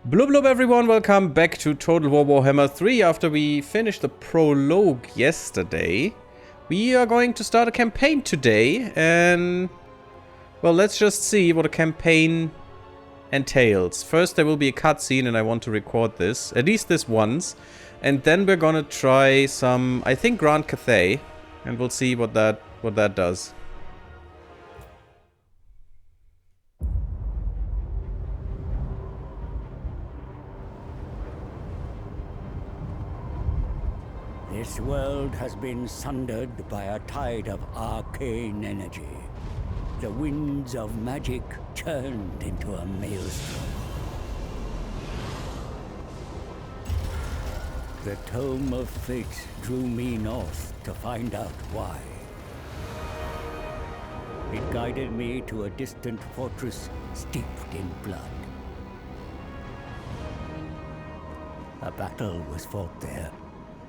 Blub blub everyone, welcome back to Total War Warhammer 3 after we finished the prologue yesterday. We are going to start a campaign today and, well, let's just see what a campaign entails. First there will be a cutscene and I want to record this, at least this once. And then we're gonna try some, I think, Grand Cathay, and we'll see what that does. This world has been sundered by a tide of arcane energy. The winds of magic churned into a maelstrom. The Tome of Fate drew me north to find out why. It guided me to a distant fortress steeped in blood. A battle was fought there.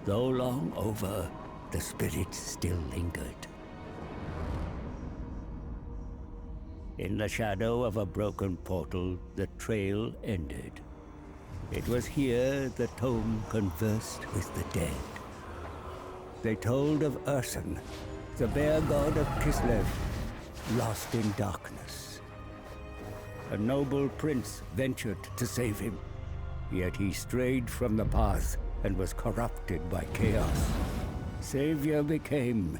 Though long over, the spirits still lingered. In the shadow of a broken portal, the trail ended. It was here the tome conversed with the dead. They told of Urson, the bear god of Kislev, lost in darkness. A noble prince ventured to save him, yet he strayed from the path and was corrupted by chaos. Savior became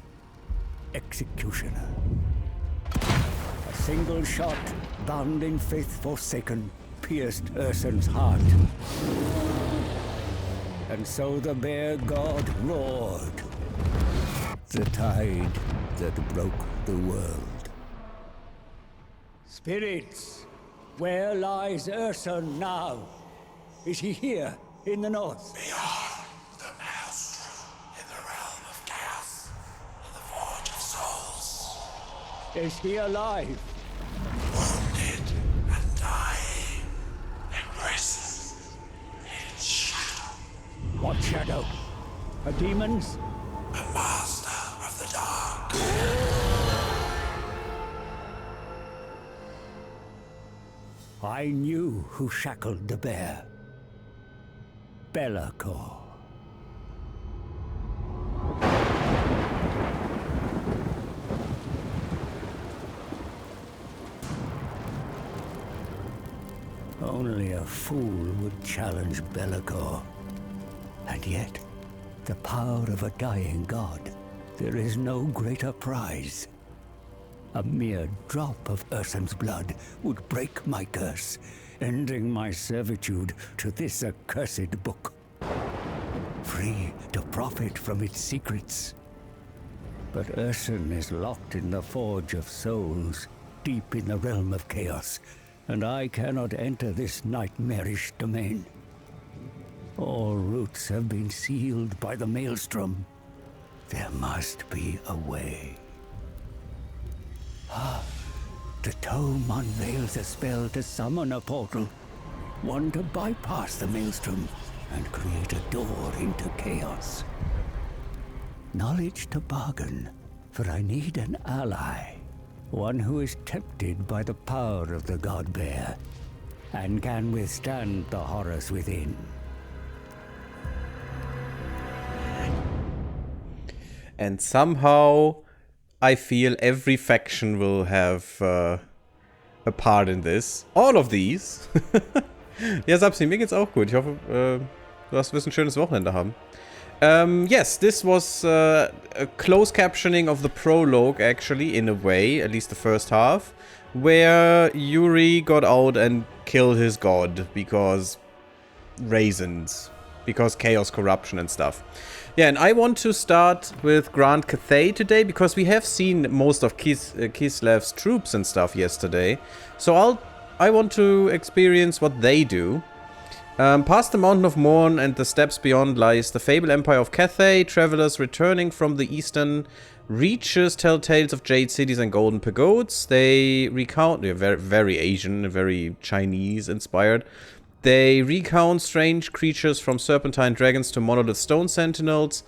executioner. A single shot, bound in faith forsaken, pierced Urson's heart. And so the bear god roared. The tide that broke the world. Spirits, where lies Urson now? Is he here? In the north. Beyond the maelstrom, in the realm of chaos, in the forge of souls. Is he alive? Wounded and dying, imprisoned in shadow. What shadow? A demon's? A master of the dark. I knew who shackled the bear. Belacor. Only a fool would challenge Belacor. And yet, the power of a dying god, there is no greater prize. A mere drop of Urson's blood would break my curse, ending my servitude to this accursed book. Free to profit from its secrets. But Urson is locked in the Forge of Souls, deep in the realm of chaos, and I cannot enter this nightmarish domain. All routes have been sealed by the maelstrom. There must be a way. The tome unveils a spell to summon a portal. One to bypass the maelstrom and create a door into chaos. Knowledge to bargain, for I need an ally. One who is tempted by the power of the god bear and can withstand the horrors within. And somehow I feel every faction will have a part in this. All of these. Ja, Sapsi, mir geht's auch gut. Ich hoffe, du wirst ein schönes Wochenende haben. Yes, this was a close captioning of the prologue, actually, in a way, at least the first half, where Yuri got out and killed his god because reasons. Because chaos, corruption and stuff. Yeah, and I want to start with Grand Cathay today, because we have seen most of Kislev's troops and stuff yesterday. So I want to experience what they do. Past the Mountain of Morn and the steppes beyond lies the fabled empire of Cathay. Travelers returning from the eastern reaches tell tales of jade cities and golden pagodes. They recount, they're very Asian, very Chinese inspired. They recount strange creatures from serpentine dragons to monolith stone sentinels.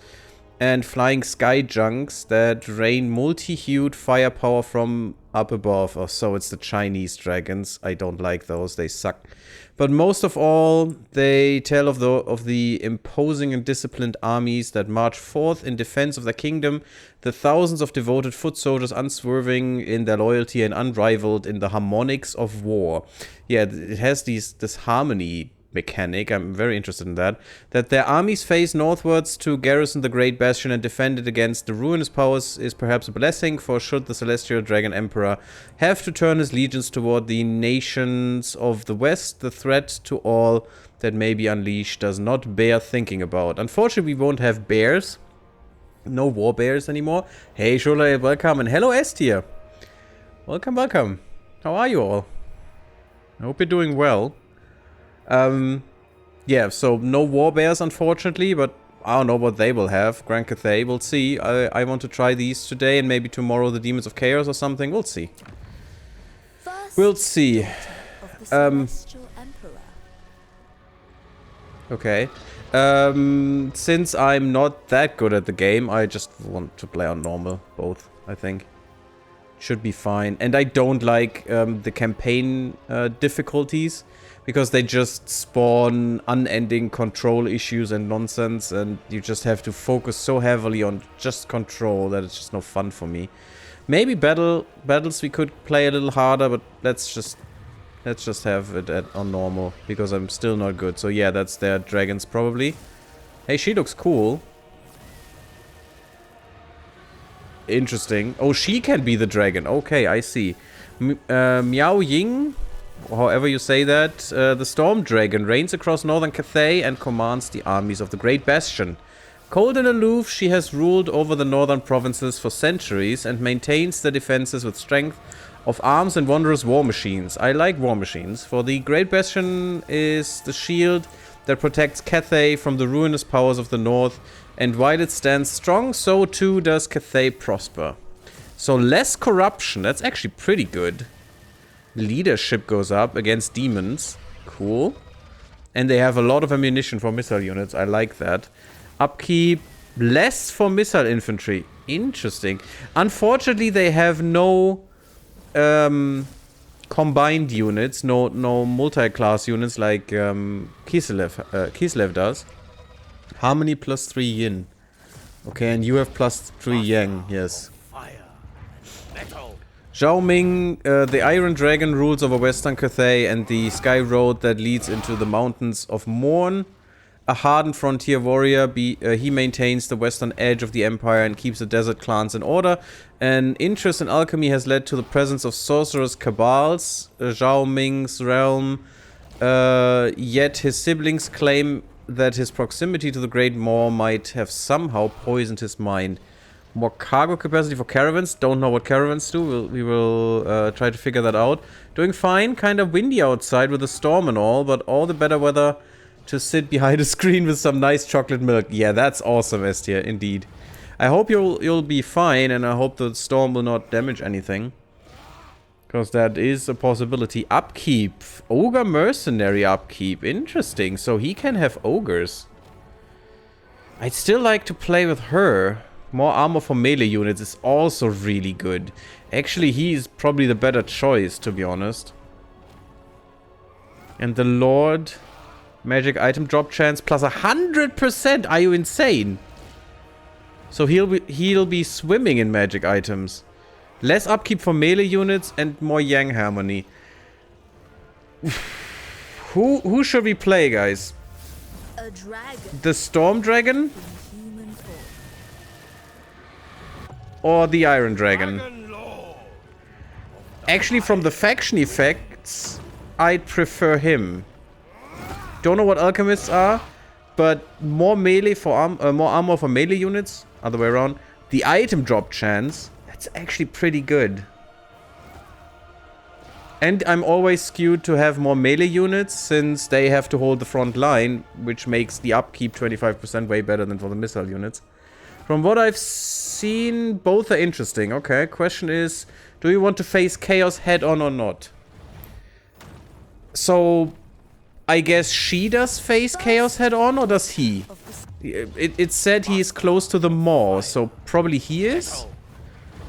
and flying sky junks that rain multi-hued firepower from up above. Oh, so it's the Chinese dragons. I don't like those. They suck. But most of all, they tell of the imposing and disciplined armies that march forth in defense of their kingdom, the thousands of devoted foot soldiers unswerving in their loyalty and unrivaled in the harmonics of war. Yeah, it has this harmony mechanic. I'm very interested in that. That their armies face northwards to garrison the Great Bastion and defend it against the ruinous powers is perhaps a blessing, for should the Celestial Dragon Emperor have to turn his legions toward the nations of the West, the threat to all that may be unleashed does not bear thinking about. Unfortunately, we won't have bears. No war bears anymore. Hey, Shola, welcome. And hello, Estia. Welcome, welcome. How are you all? I hope you're doing well. Yeah, so no war bears, unfortunately, but I don't know what they will have. Grand Cathay, we'll see. I want to try these today, and maybe tomorrow the Demons of Chaos or something. We'll see. We'll see. Okay. Since I'm not that good at the game, I just want to play on normal, both, I think. Should be fine. And I don't like the campaign difficulties, because they just spawn unending control issues and nonsense, and you just have to focus so heavily on just control that it's just no fun for me. Maybe battles we could play a little harder, but let's just have it on normal, because I'm still not good. So yeah, that's their dragons probably. Hey, she looks cool. Interesting. Oh, she can be the dragon. Okay, I see. Miao Ying, however you say that, the Storm Dragon reigns across northern Cathay and commands the armies of the Great Bastion. Cold and aloof, she has ruled over the northern provinces for centuries and maintains the defenses with strength of arms and wondrous war machines. I like war machines. For the Great Bastion is the shield that protects Cathay from the ruinous powers of the north, and while it stands strong, so too does Cathay prosper. So less corruption, that's actually pretty good. Leadership goes up against demons. Cool. And they have a lot of ammunition for missile units. I like that. Upkeep, less for missile infantry. Interesting. Unfortunately, they have no combined units, no multi-class units like Kislev does. Harmony plus 3 yin. Okay, and you have plus 3 yang, yes. Zhao Ming, the Iron Dragon, rules over Western Cathay and the Sky Road that leads into the Mountains of Morn. A hardened frontier warrior, he maintains the western edge of the empire and keeps the desert clans in order. An interest in alchemy has led to the presence of sorcerous cabals, Zhao Ming's realm. Yet his siblings claim that his proximity to the Great Maw might have somehow poisoned his mind. More cargo capacity for caravans. Don't know what caravans do. We will try to figure that out. Doing fine. Kind of windy outside with a storm and all, but all the better weather to sit behind a screen with some nice chocolate milk. Yeah, that's awesome, Estia, indeed. I hope you'll be fine, and I hope the storm will not damage anything, because that is a possibility. Upkeep. Ogre mercenary upkeep. Interesting. So he can have ogres. I'd still like to play with her. More armor for melee units is also really good. Actually, he's probably the better choice, to be honest. And the Lord, magic item drop chance plus 100%. Are you insane? So he'll be swimming in magic items. Less upkeep for melee units and more yang harmony. Who should we play, guys? A dragon. The Storm Dragon? Or the Iron Dragon? Actually, from the faction effects, I'd prefer him. Don't know what alchemists are, but more melee for more armor for melee units. Other way around. The item drop chance, that's actually pretty good. And I'm always skewed to have more melee units, since they have to hold the front line, which makes the upkeep 25% way better than for the missile units. From what I've seen, both are interesting. Okay, question is, do you want to face chaos head on or not? So, I guess she does face chaos head on, or does he? It said he is close to the maw, so probably he is?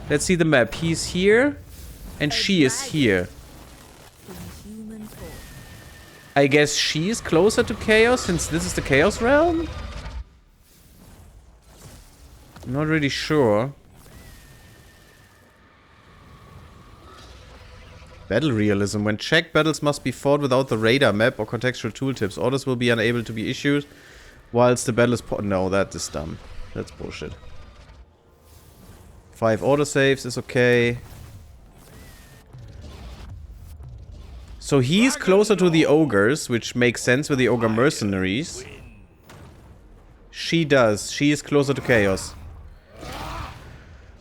Let's see the map. He's here, and she is here. In human form. I guess she is closer to Chaos, since this is the Chaos Realm? I'm not really sure. Battle realism. When checked, battles must be fought without the radar map or contextual tooltips. Orders will be unable to be issued whilst the battle is no, that is dumb. That's bullshit. 5 autosaves is okay. So he's closer to the ogres, which makes sense with the ogre mercenaries. She does. She is closer to Chaos.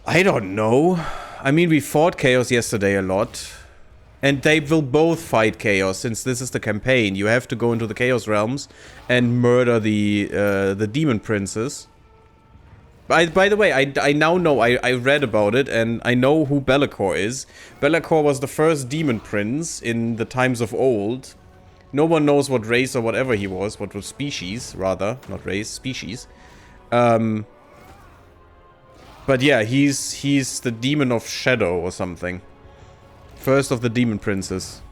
I don't know. I mean, we fought Chaos yesterday a lot. And they will both fight Chaos, since this is the campaign. You have to go into the Chaos Realms and murder the Demon Princes. By the way, I now know, I read about it, and I know who Be'lakor is. Be'lakor was the first Demon Prince in the times of old. No one knows what race or whatever he was, what was species, rather. Not race, species. But yeah, he's the Demon of Shadow or something. First of the Demon Princes.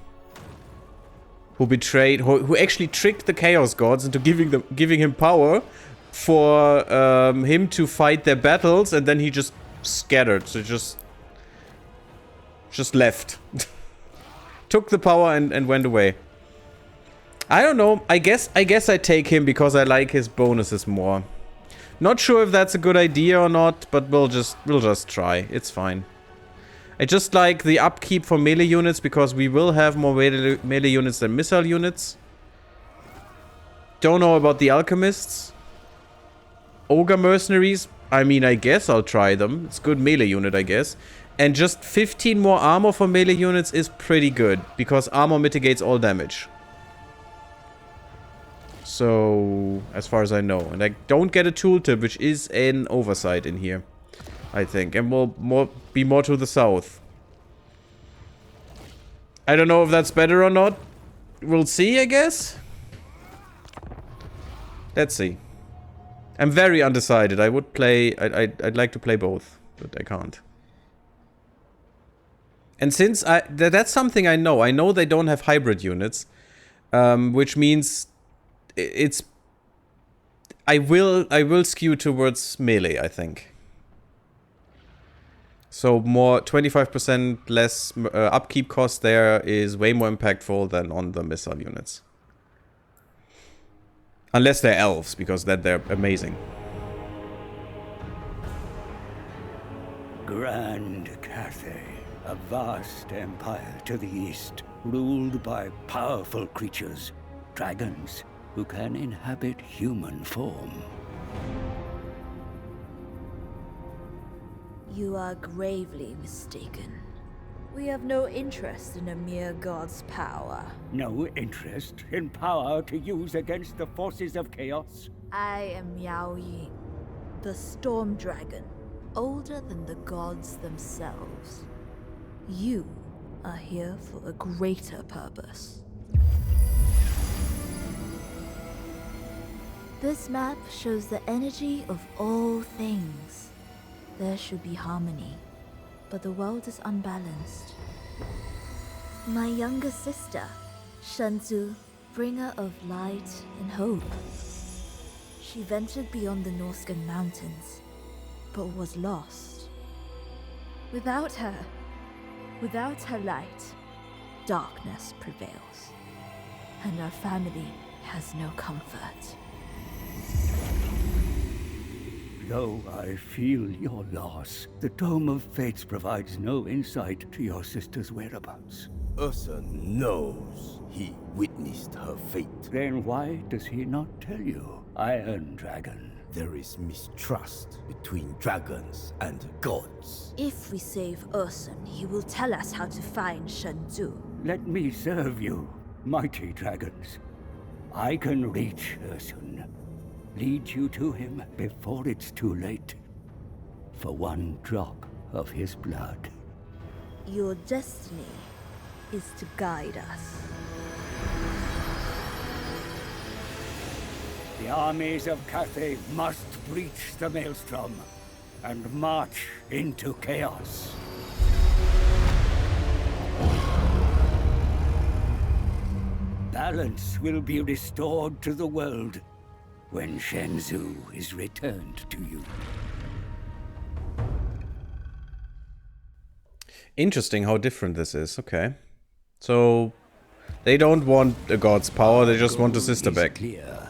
Who betrayed, who actually tricked the Chaos Gods into giving him power for him to fight their battles, and then he just scattered. So just left. Took the power and went away. I don't know. I guess I take him because I like his bonuses more. Not sure if that's a good idea or not, but we'll just try. It's fine. I just like the upkeep for melee units because we will have more melee units than missile units. Don't know about the alchemists. Ogre mercenaries, I mean, I guess I'll try them. It's a good melee unit, I guess. And just 15 more armor for melee units is pretty good because armor mitigates all damage. So, as far as I know. And I don't get a tooltip, which is an oversight in here, I think. And will be more to the south. I don't know if that's better or not. We'll see, I guess. Let's see. I'm very undecided. I would play... I'd like to play both, but I can't. And since that's something I know. I know they don't have hybrid units, which means it's... I will skew towards melee, I think. So more 25% less upkeep cost there is way more impactful than on the missile units. Unless they're elves, because then they're amazing. Grand Cathay, a vast empire to the east, ruled by powerful creatures, dragons, who can inhabit human form. You are gravely mistaken. We have no interest in a mere god's power. No interest in power to use against the forces of chaos? I am Yao Ying, the storm dragon, older than the gods themselves. You are here for a greater purpose. This map shows the energy of all things. There should be harmony, but the world is unbalanced. My younger sister, Shenzu, bringer of light and hope. She ventured beyond the Norscan mountains, but was lost. Without her light, darkness prevails, and our family has no comfort. Though I feel your loss, the Dome of Fates provides no insight to your sister's whereabouts. Ursa knows he witnessed her fate. Then why does he not tell you, Iron Dragon? There is mistrust between dragons and gods. If we save Ursun, he will tell us how to find Shenzu. Let me serve you, mighty dragons. I can reach Ursun. Lead you to him before it's too late. For one drop of his blood. Your destiny is to guide us. The The armies of Cathay must breach the maelstrom and march into chaos. Balance will be restored to the world when Shenzhou is returned to you. Interesting how different this is. Okay. So, they don't want a god's power, they just want the sister back. Clear.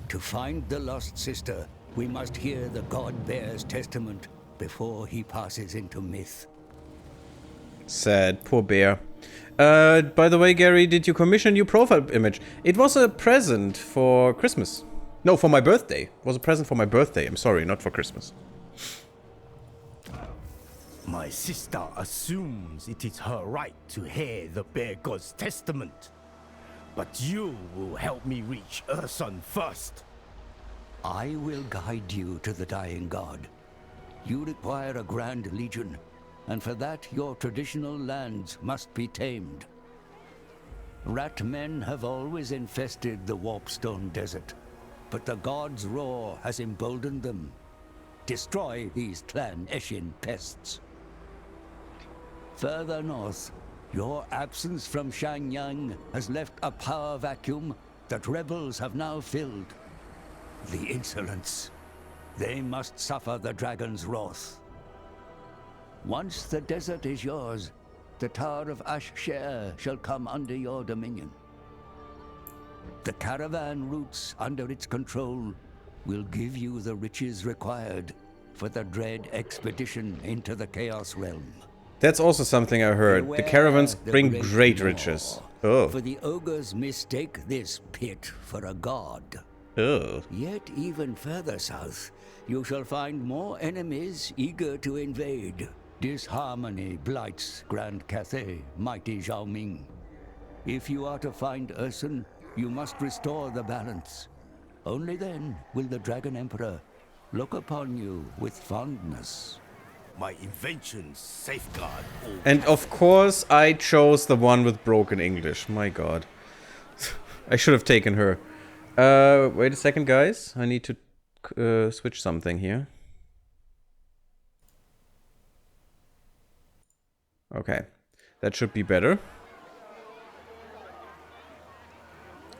To find the lost sister, we must hear the God Bear's testament before he passes into myth. Sad. Poor bear. By the way, Gary, did you commission a new profile image? It was a present for Christmas. No, for my birthday. It was a present for my birthday. I'm sorry, not for Christmas. My sister assumes it is her right to hear the Bear God's testament. But you will help me reach Ursun first. I will guide you to the dying god. You require a grand legion, and for that your traditional lands must be tamed. Rat men have always infested the Warpstone Desert, but the god's roar has emboldened them. Destroy these Clan Eshin pests. Further north, your absence from Shangyang has left a power vacuum that rebels have now filled. The insolence. They must suffer the dragon's wrath. Once the desert is yours, the Tower of Ash-Sher shall come under your dominion. The caravan routes under its control will give you the riches required for the dread expedition into the Chaos Realm. That's also something I heard. The caravans bring great riches. Oh. For the ogres mistake this pit for a god. Oh. Yet even further south, you shall find more enemies eager to invade. Disharmony blights Grand Cathay, mighty Zhaoming. If you are to find Ursun, you must restore the balance. Only then will the Dragon Emperor look upon you with fondness. My inventions safeguard all. And of course, I chose the one with broken English. My god. I should have taken her. Wait a second, guys. I need to switch something here. Okay. That should be better.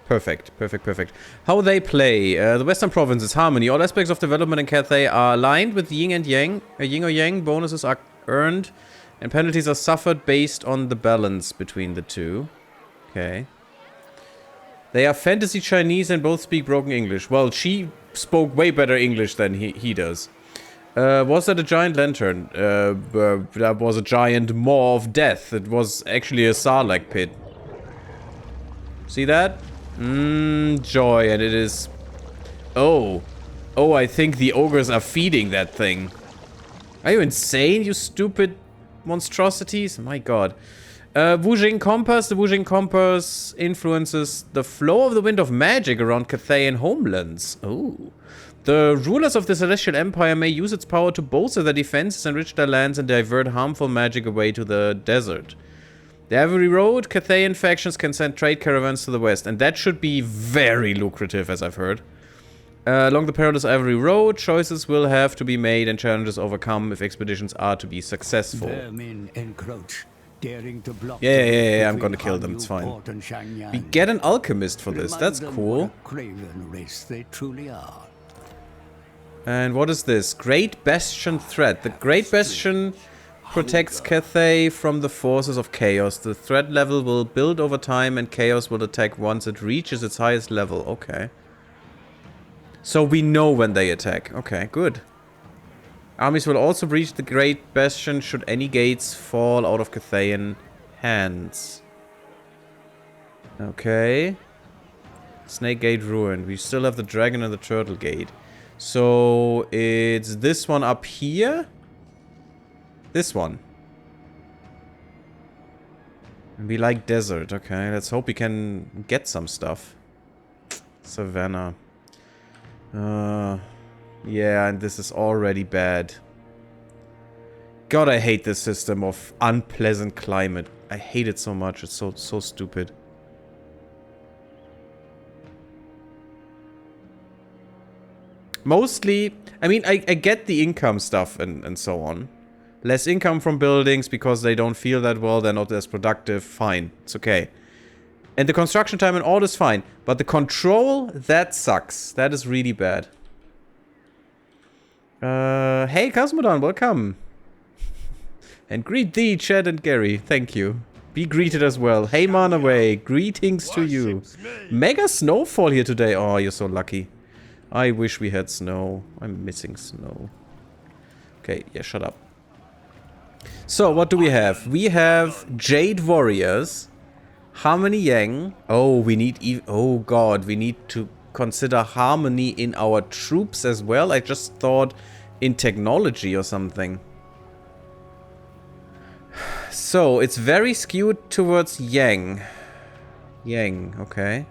Perfect, perfect, perfect. How they play. The Western Provinces, Harmony. All aspects of development in Cathay are aligned with yin and yang. Yin or yang. Bonuses are earned. And penalties are suffered based on the balance between the two. Okay. They are fantasy Chinese and both speak broken English. Well, she spoke way better English than he does. Was that a giant lantern? That was a giant maw of death. It was actually a Sarlacc pit. See that? Joy, and it is... Oh. Oh, I think the ogres are feeding that thing. Are you insane, you stupid monstrosities? My god. Wujing Compass. The Wujing Compass influences the flow of the wind of magic around Cathay and homelands. Oh. The rulers of the Celestial Empire may use its power to bolster their defenses, enrich their lands, and divert harmful magic away to the desert. The Avery Road, Cathayan factions can send trade caravans to the west, and that should be very lucrative, as I've heard. Along the perilous Avery Road, choices will have to be made and challenges overcome if expeditions are to be successful. Vermin encroach, daring to block Yeah, I'm gonna kill them, it's fine. We get an alchemist for this, that's cool. Craven race they truly are. And what is this? Great Bastion Threat. The Great Bastion protects Cathay from the forces of chaos. The threat level will build over time and chaos will attack once it reaches its highest level. Okay. So we know when they attack. Okay, good. Armies will also breach the Great Bastion should any gates fall out of Cathayan hands. Okay. Snake Gate ruined. We still have the Dragon and the Turtle Gate. So it's this one up here. This one. And we like desert. Okay, let's hope we can get some stuff. Savannah. Yeah, and this is already bad. God, I hate this system of unpleasant climate. I hate it so much. It's so stupid. Mostly, I mean, I get the income stuff and so on. Less income from buildings because they don't feel that well, they're not as productive, fine, it's okay. And the construction time and all is fine. But the control, that sucks. That is really bad. Hey, Cosmodon, welcome. And greet thee, Chad and Gary. Thank you. Be greeted as well. Hey, Manaway, greetings to you. Mega snowfall here today. Oh, you're so lucky. I wish we had snow. I'm missing snow. Okay, yeah, shut up. So, what do we have? We have Jade Warriors. Harmony Yang. Oh, we need... oh, God. We need to consider harmony in our troops as well. I just thought in technology or something. So, it's very skewed towards Yang. Yang, okay.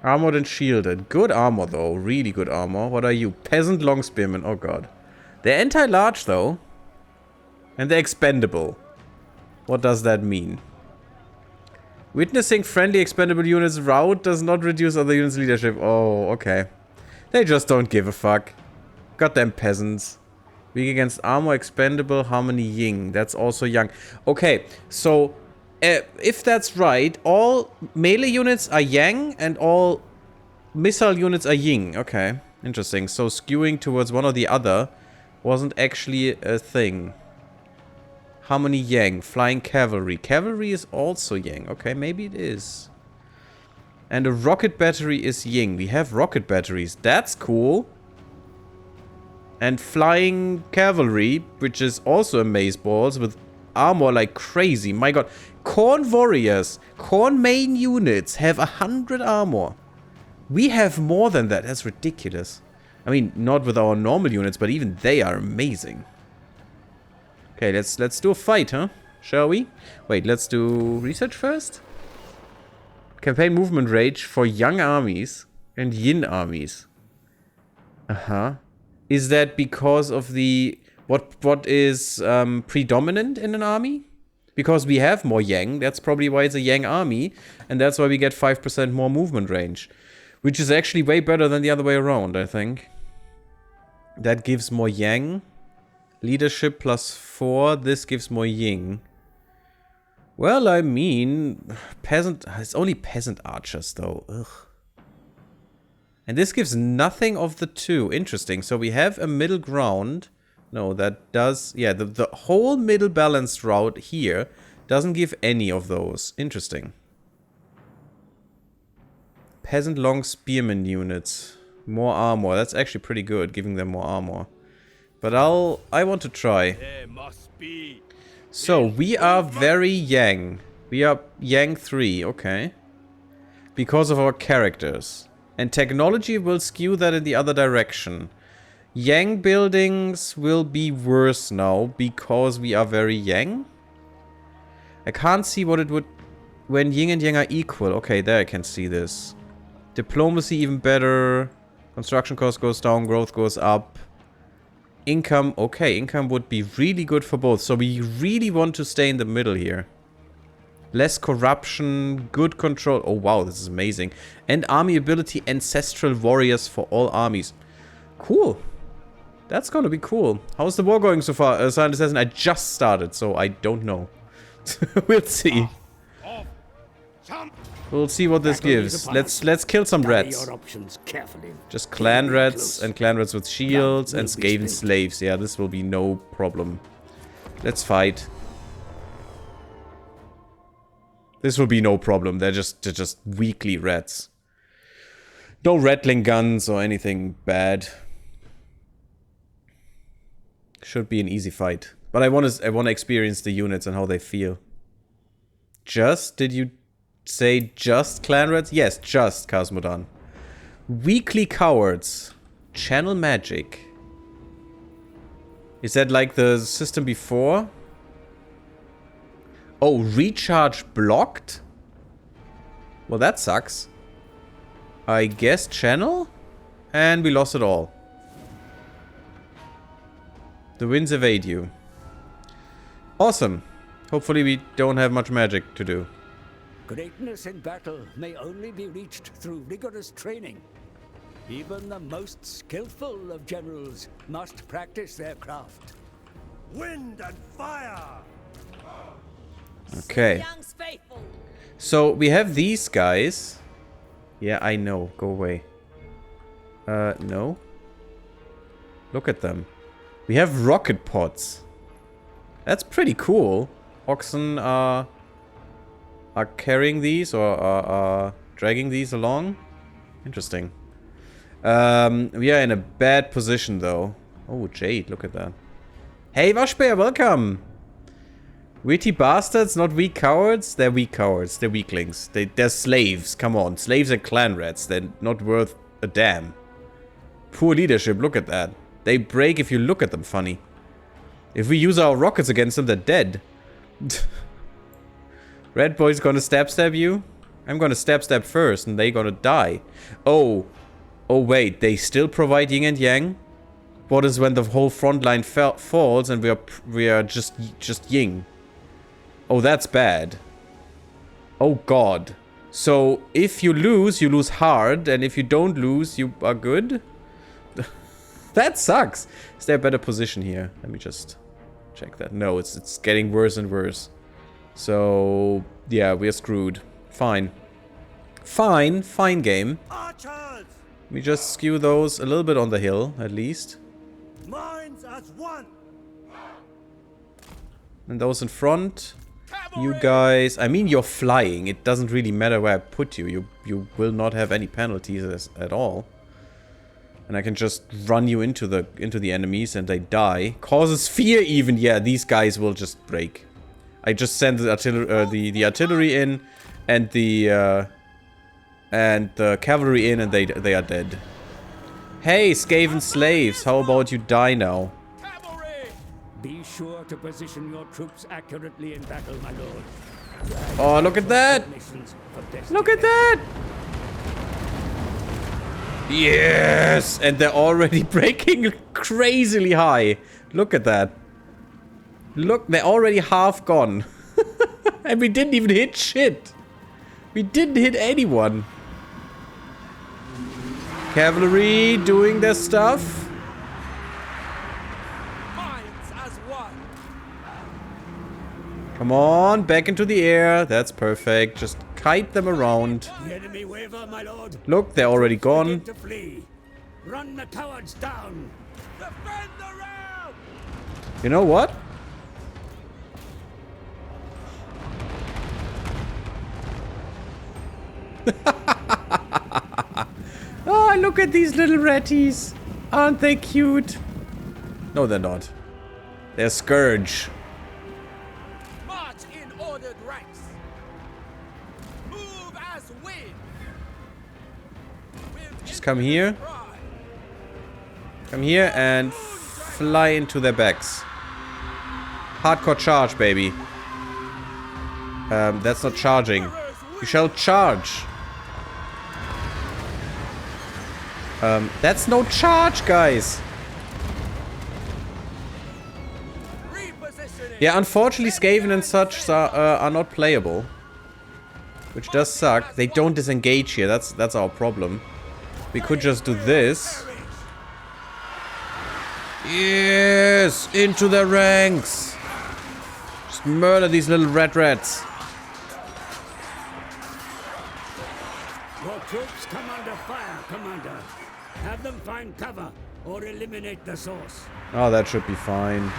Armored and shielded. Good armor, though. Really good armor. What are you? Peasant long spearmen. Oh, God. They're anti-large, though. And they're expendable. What does that mean? Witnessing friendly expendable units rout does not reduce other units' leadership. Oh, okay. They just don't give a fuck. Goddamn peasants. Weak against armor, expendable, harmony, ying. That's also young. Okay, so if that's right, all melee units are yang and all missile units are ying. Okay, interesting. So skewing towards one or the other wasn't actually a thing. Harmony yang, flying cavalry. Cavalry is also yang. Okay, maybe it is. And a rocket battery is ying. We have rocket batteries. That's cool. And flying cavalry, which is also amazeballs with armor like crazy. My god. Khorne warriors, Khorne main units have 100 armor. We have more than that. That's ridiculous. I mean, not with our normal units, but even they are amazing. Okay, let's do a fight, huh? Shall we? Wait, let's do research first. Campaign movement range for young armies and yin armies. Uh-huh. Is that because of the what is predominant in an army? Because we have more yang, that's probably why it's a yang army, and that's why we get 5% more movement range. Which is actually way better than the other way around, I think. That gives more yang. Leadership +4, this gives more yin. Well, I mean, peasant, it's only peasant archers though, ugh. And this gives nothing of the two, interesting. So we have a middle ground. No, that does, yeah, the whole middle balanced route here doesn't give any of those, interesting. Peasant long spearman units, more armor, that's actually pretty good, giving them more armor. But I want to try. So, we are very yang. We are yang 3, okay. Because of our characters. And technology will skew that in the other direction. Yang buildings will be worse now because we are very yang. I can't see what it would... when yin and yang are equal. Okay, there I can see this. Diplomacy even better. Construction cost goes down, growth goes up. Income, okay, income would be really good for both. So we really want to stay in the middle here. Less corruption, good control. Oh wow, this is amazing. And army ability, ancestral warriors for all armies. Cool. That's gonna be cool. How's the war going so far? Silent Assassin, I just started, so I don't know. We'll see. We'll see what this gives. Let's kill some rats. Just clan rats and clan rats with shields and Skaven slaves. Yeah, this will be no problem. Let's fight. This will be no problem. They're just weakly rats. No rattling guns or anything bad. Should be an easy fight. But I want to experience the units and how they feel. Did you say just clan rats? Yes, just Cosmodon. Weakly cowards. Channel magic. Is that like the system before? Oh, recharge blocked? Well, that sucks. I guess channel? And we lost it all. The winds evade you. Awesome. Hopefully we don't have much magic to do. Greatness in battle may only be reached through rigorous training. Even the most skillful of generals must practice their craft. Wind and fire! Okay. So we have these guys. Yeah, I know. Go away. No. Look at them. We have rocket pods. That's pretty cool. Oxen are carrying these or are dragging these along. Interesting. We are in a bad position though. Oh, Jade, look at that. Hey, Waschbär, welcome! Witty bastards, not weak cowards? They're weak cowards. They're weaklings. They're slaves. Come on. Slaves and clan rats. They're not worth a damn. Poor leadership. Look at that. They break if you look at them funny. If we use our rockets against them, they're dead. Red boy's gonna stab you? I'm gonna stab first and they gonna die. Oh. Oh wait. They still provide yin and yang? What is when the whole front line falls and we are just yin? Oh, that's bad. Oh god. So, if you lose hard, and if you don't lose, you are good? That sucks. Is there a better position here? Let me just check that. No, it's getting worse and worse. So, yeah, we're screwed. Fine. Fine game. Archers! We just skew those a little bit on the hill, at least. Minds as one! And those in front. You guys, I mean, you're flying. It doesn't really matter where I put you. You will not have any penalties at all. And I can just run you into the enemies and they die. Causes fear even. Yeah, these guys will just break. I just send the artillery in and the cavalry in and they are dead. Hey, Skaven slaves, how about you die now? Be sure to position your troops accurately in battle, my lord. Oh, look at that! Look at that! Yes! And they're already breaking crazily high. Look at that. Look, they're already half gone. And we didn't even hit shit. We didn't hit anyone. Cavalry doing their stuff. Come on, back into the air. That's perfect. Just kite them around. The enemy waver, my lord. Look, they're already gone. To flee. Run the cowards down. Defend the realm! You know what? Oh, look at these little ratties. Aren't they cute? No, they're not. They're Scourge. Just come here. Come here and fly into their backs. Hardcore charge, baby. That's not charging. You shall charge. That's no charge, guys. Yeah, unfortunately, Skaven and such are not playable. Which does suck. They don't disengage here. That's our problem. We could just do this. Yes! Into their ranks! Just murder these little red rats. Your troops come under fire, Commander. Have them find cover or eliminate the source. Oh, that should be fine.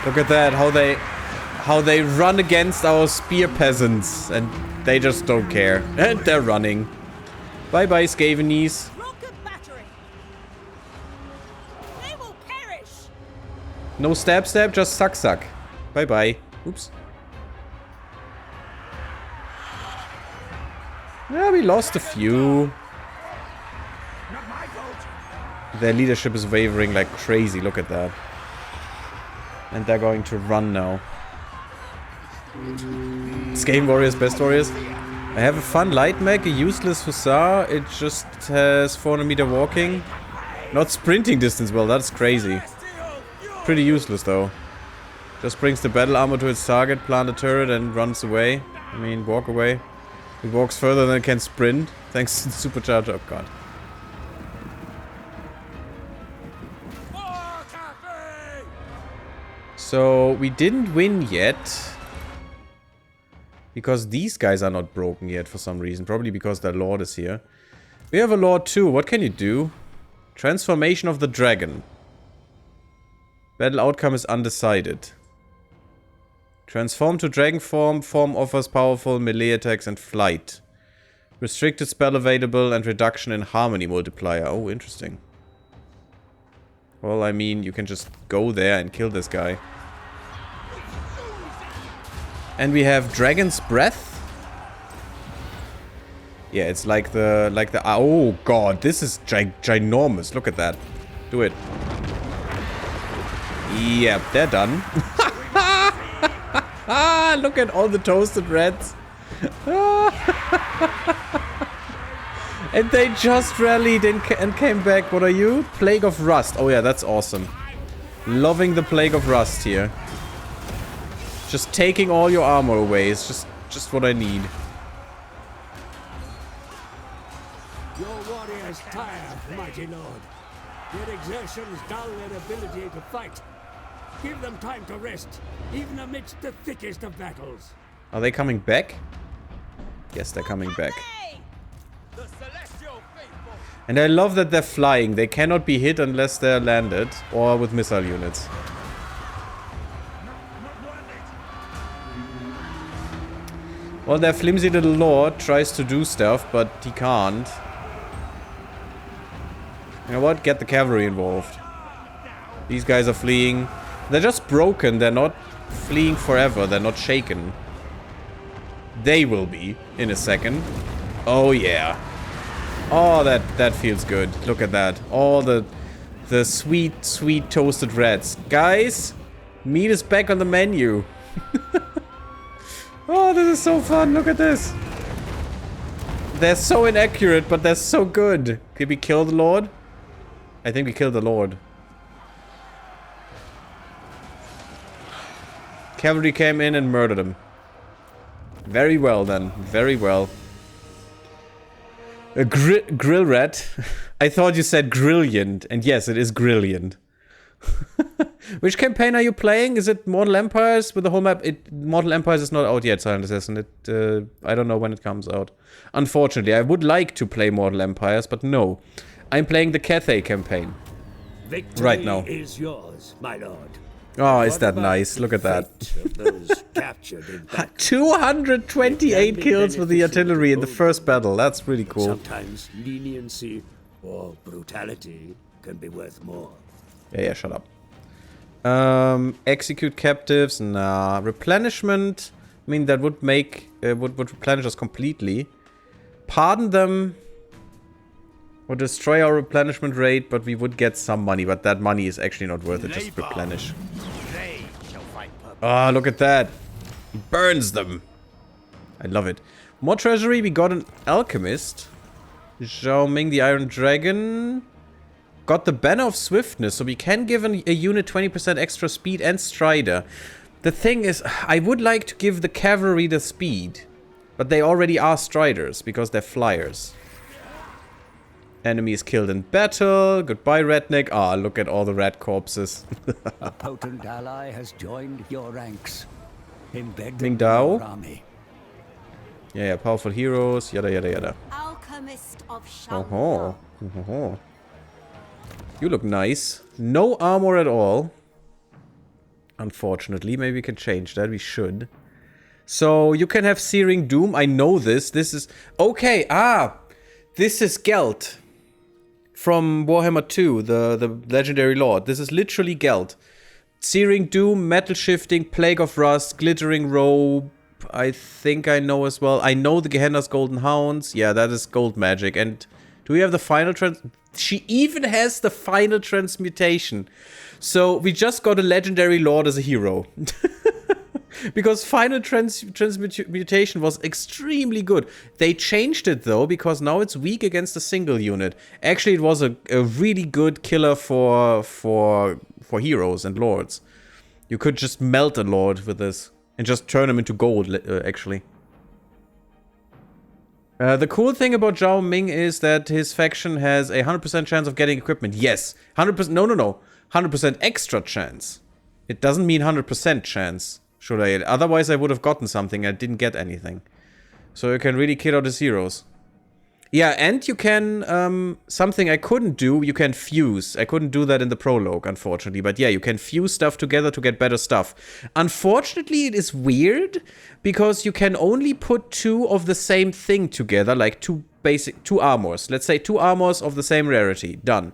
Look at that, how they run against our spear peasants. And they just don't care. And they're running. Bye-bye, Skavenies. No stab, just suck. Bye-bye. Oops. Yeah, we lost a few. Their leadership is wavering like crazy, look at that. And they're going to run now. Skaven warriors, best warriors. I have a fun light mech, a useless hussar. It just has 400 meter walking. Not sprinting distance, well, that's crazy. Pretty useless though. Just brings the battle armor to its target, plant a turret and runs away. I mean, walk away. It walks further than it can sprint. Thanks to the supercharger. Oh god. So, we didn't win yet. Because these guys are not broken yet for some reason. Probably because their lord is here. We have a lord too. What can you do? Transformation of the dragon. Battle outcome is undecided. Transform to dragon form. Form offers powerful melee attacks and flight. Restricted spell available and reduction in harmony multiplier. Oh, interesting. Well, I mean, you can just go there and kill this guy. And we have Dragon's Breath. Yeah, it's like the oh god, this is ginormous. Look at that. Do it. Yep, they're done. Look at all the toasted reds. And they just rallied and came back. What are you? Plague of Rust. Oh yeah, that's awesome. Loving the Plague of Rust here. Just taking all your armor away is just what I need. Your warriors tired, mighty lord. Their exertions dull their ability to fight. Give them time to rest, even amidst the thickest of battles. Are they coming back? Yes, they're coming back. And I love that they're flying. They cannot be hit unless they're landed or with missile units. Well, their flimsy little lord tries to do stuff, but he can't. You know what? Get the cavalry involved. These guys are fleeing. They're just broken. They're not fleeing forever. They're not shaken. They will be in a second. Oh, yeah. Oh, that feels good. Look at that. All the sweet, sweet toasted reds. Guys, meat is back on the menu. Oh, this is so fun. Look at this. They're so inaccurate, but they're so good. Did we kill the lord? I think we killed the lord. Cavalry came in and murdered him. Very well then. Very well. A grill rat. I thought you said grilliant. And yes, it is grilliant. Which campaign are you playing? Is it Mortal Empires with the whole map? Mortal Empires is not out yet, Silent Assassin. I don't know when it comes out. Unfortunately, I would like to play Mortal Empires, but no. I'm playing the Cathay campaign. Victory right now. Is yours, my lord. Oh, is that nice? Look at that. 228 kills with the artillery in the first battle. That's really cool. Sometimes leniency or brutality can be worth more. Yeah, shut up. Execute captives. Nah. Replenishment. I mean, that would make... would replenish us completely. Pardon them. Would destroy our replenishment rate, but we would get some money. But that money is actually not worth it. Just replenish. Ah, look at that. He burns them. I love it. More treasury. We got an alchemist. Zhao Ming, the Iron Dragon. Got the Banner of Swiftness, so we can give a unit 20% extra speed and Strider. The thing is, I would like to give the cavalry the speed, but they already are Striders, because they're flyers. Enemy is killed in battle. Goodbye, Redneck. Ah, look at all the rat corpses. A potent ally has joined your ranks. Embed them Ming in Dao. your army. Yeah, powerful heroes. Yada, yada, yada. Alchemist of Oh, oh. You look nice. No armor at all. Unfortunately. Maybe we can change that. We should. So, you can have Searing Doom. I know this. This is... Okay, this is Gelt. From Warhammer 2, the Legendary Lord. This is literally Gelt. Searing Doom, Metal Shifting, Plague of Rust, Glittering Robe. I think I know as well. I know the Gehenna's Golden Hounds. Yeah, that is gold magic. And do we have the final She even has the final transmutation. So we just got a Legendary Lord as a hero. Because final transmutation was extremely good. They changed it though, because now it's weak against a single unit. Actually, it was a really good killer for heroes and lords. You could just melt a lord with this and just turn him into gold, actually. The cool thing about Zhao Ming is that his faction has a 100% chance of getting equipment. Yes, 100%. No. 100% extra chance. It doesn't mean 100% chance, should I? Otherwise I would have gotten something. I didn't get anything. So you can really kill out his heroes. Yeah, and you can, something I couldn't do, you can fuse. I couldn't do that in the prologue, unfortunately. But yeah, you can fuse stuff together to get better stuff. Unfortunately, it is weird, because you can only put 2 of the same thing together, like 2 armors. Let's say 2 armors of the same rarity. Done.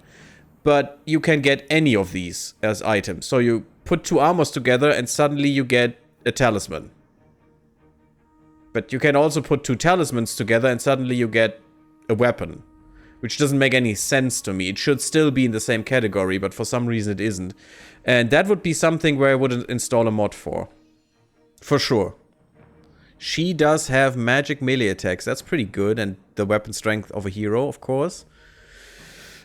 But you can get any of these as items. So you put 2 armors together, and suddenly you get a talisman. But you can also put 2 talismans together, and suddenly you get a weapon, which doesn't make any sense to me. It should still be in the same category, but for some reason it isn't. And that would be something where I would install a mod for sure. She does have magic melee attacks. That's pretty good, and the weapon strength of a hero, of course.